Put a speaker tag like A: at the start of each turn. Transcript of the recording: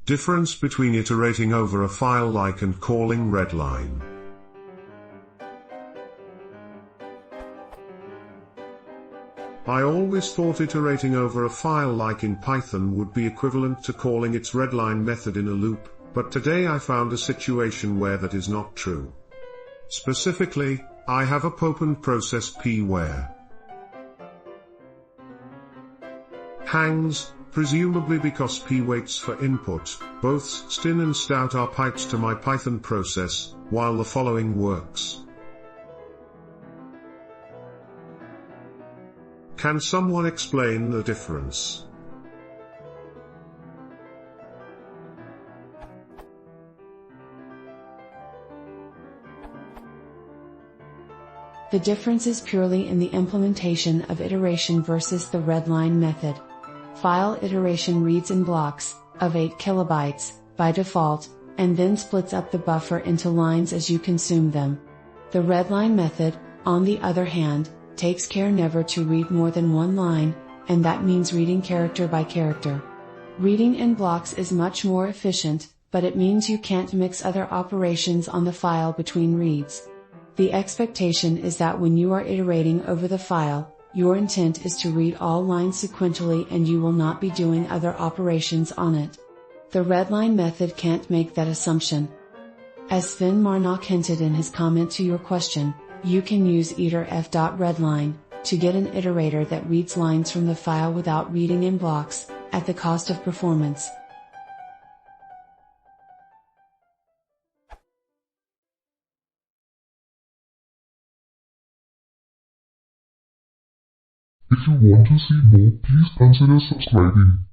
A: Difference between iterating over a file like and calling readline. I always thought iterating over a file like in Python would be equivalent to calling its readline method in a loop, but today I found a situation where that is not true. Specifically, I have a open process P where hangs, presumably because P waits for input. Both stin and stout are piped to my Python process, while the following works. Can someone explain the difference?
B: The difference is purely in the implementation of iteration versus the readline method. File iteration reads in blocks of 8 kilobytes by default, and then splits up the buffer into lines as you consume them. The readline method, on the other hand, takes care never to read more than one line, and that means reading character by character. Reading in blocks is much more efficient, but it means you can't mix other operations on the file between reads. The expectation is that when you are iterating over the file, your intent is to read all lines sequentially and you will not be doing other operations on it. The readline method can't make that assumption. As Sven Marnock hinted in his comment to your question, you can use iterf.readline to get an iterator that reads lines from the file without reading in blocks, at the cost of performance.
C: If you want to see more, please consider subscribing.